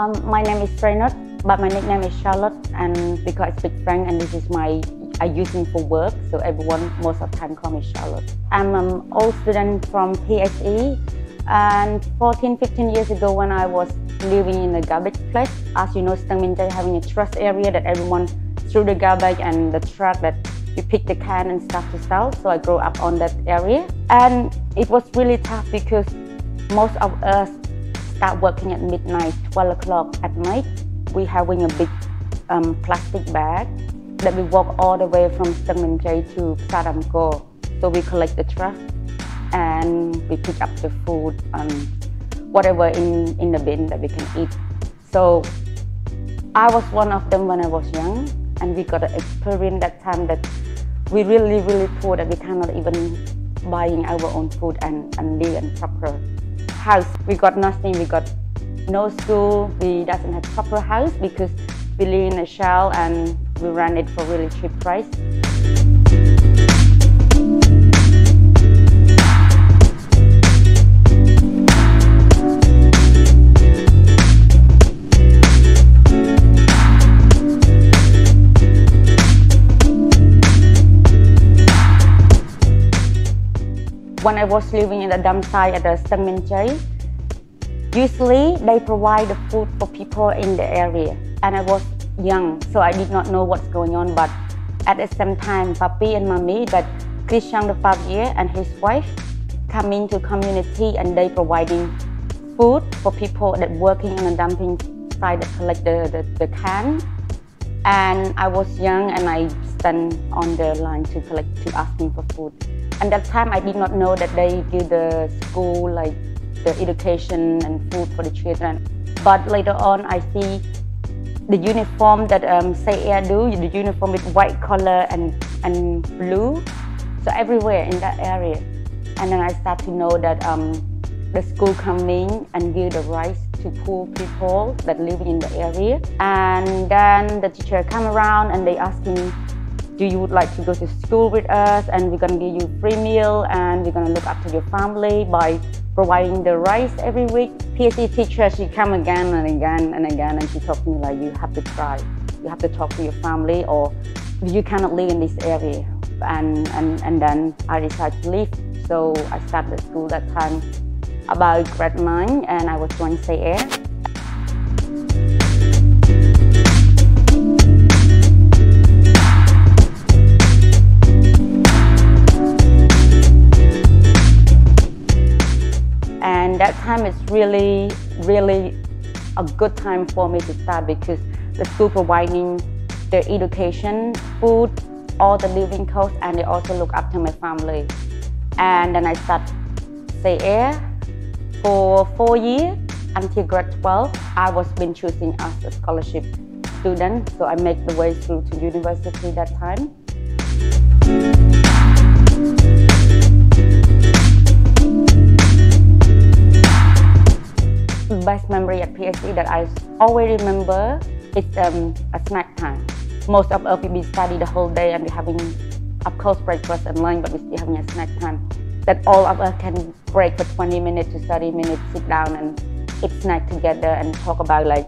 My name is Sreynut, but my nickname is Charlotte, and because I speak French and this is I use it for work, so everyone most of the time call me Charlotte. I'm an old student from PSE, and 14-15 years ago when I was living in a garbage place, as you know, Sreynut having a trash area that everyone threw the garbage and the truck that you pick the can and stuff to sell. So I grew up on that area, and it was really tough because most of us start working at midnight, 12 o'clock at night. We having a big plastic bag that we walk all the way from Sreynut to Sadamko. So we collect the trash and we pick up the food and whatever in the bin that we can eat. So I was one of them when I was young, and we got to experience that time that we really poor, that we cannot even buying our own food and live in proper house. We got nothing, we got no school, we doesn't have proper house because we live in a shell and we rent it for really cheap price. When I was living in the dumpsite at the Sreynut, usually they provide the food for people in the area. And I was young, so I did not know what's going on. But at the same time, Papi and Mommy, that Christian the 5 years and his wife, come into community and they providing food for people that working on a dumping site that collect the can. And I was young and I stand on the line to asking for food. And that time I did not know that they give the school like the education and food for the children. But later on I see the uniform that Sreynut do, the uniform with white color and blue. So everywhere in that area. And then I start to know that the school coming and give the rice to poor people that live in the area. And then the teacher come around and they asking, do you would like to go to school with us, and we're gonna give you free meal and we're gonna look after your family by providing the rice every week. PSE teacher, she come again and again and again, and she told me like, you have to try, you have to talk to your family or you cannot live in this area. And then I decided to leave. So I started school that time about grade 9 and I was joining Sreynut. And that time is really a good time for me to start because the school providing the education, food, all the living costs, and they also look after my family. And then I start Sreynut for 4 years until grade 12. I was been choosing as a scholarship student, so I make the way through to university that time. Best memory at PSE that I always remember is a snack time. Most of us will be studying the whole day and we're having, of course, breakfast and lunch, but we're still having a snack time that all of us can break for 20 minutes to 30 minutes, sit down and eat snack together and talk about like,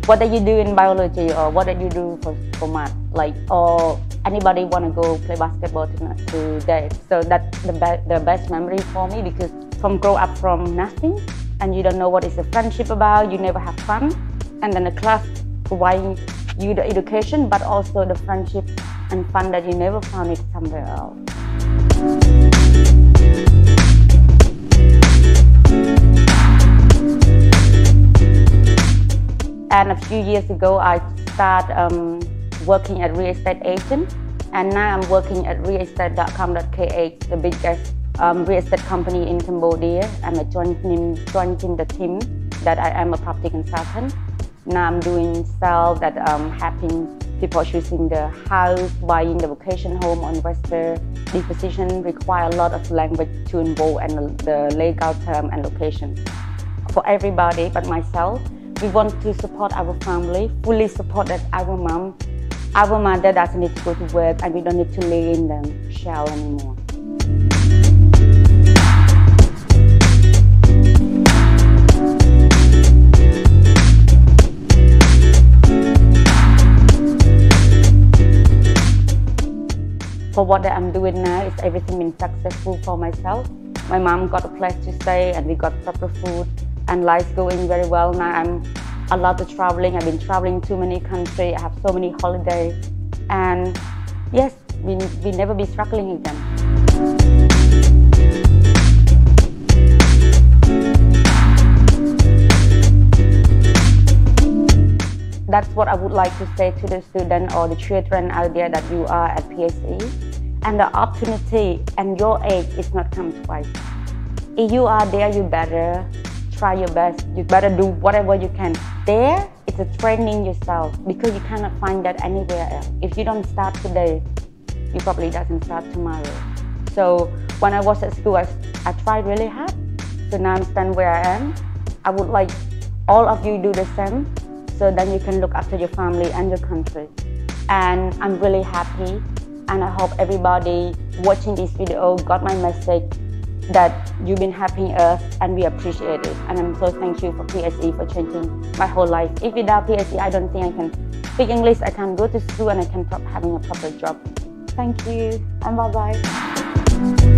what did you do in biology or what did you do for math? Like, or anybody want to go play basketball today? So that's the best memory for me because grow up from nothing, and you don't know what is the friendship about, you never have fun. And then the class providing you the education, but also the friendship and fun that you never found it somewhere else. And a few years ago, I started working at real estate agent. And now I'm working at realestate.com.kh, the biggest real estate company in Cambodia. I'm joining the team that I am a property consultant. Now I'm doing sales that helping people choosing the house, buying the vacation home or investor. This position requires a lot of language to involve and the legal term and location. For everybody but myself, we want to support our family, fully support that our mother doesn't need to go to work and we don't need to live in the shell anymore. what I'm doing now is everything been successful for myself. My mom got a place to stay and we got proper food and life's going very well now. I'm allowed to traveling. I've been traveling to many countries. I have so many holidays, and yes, we never be struggling again. That's what I would like to say to the students or the children out there that you are at PSE. And the opportunity and your age is not come twice. If you are there, you better try your best. You better do whatever you can. There, it's a training yourself because you cannot find that anywhere else. If you don't start today, you probably doesn't start tomorrow. So when I was at school, I tried really hard. So now I'm standing where I am. I would like all of you do the same, so then you can look after your family and your country. And I'm really happy, and I hope everybody watching this video got my message that you've been helping us and we appreciate it. And I'm so thankful for PSE for changing my whole life. If without PSE, I don't think I can speak English, I can go to school and I can having a proper job. Thank you and bye-bye.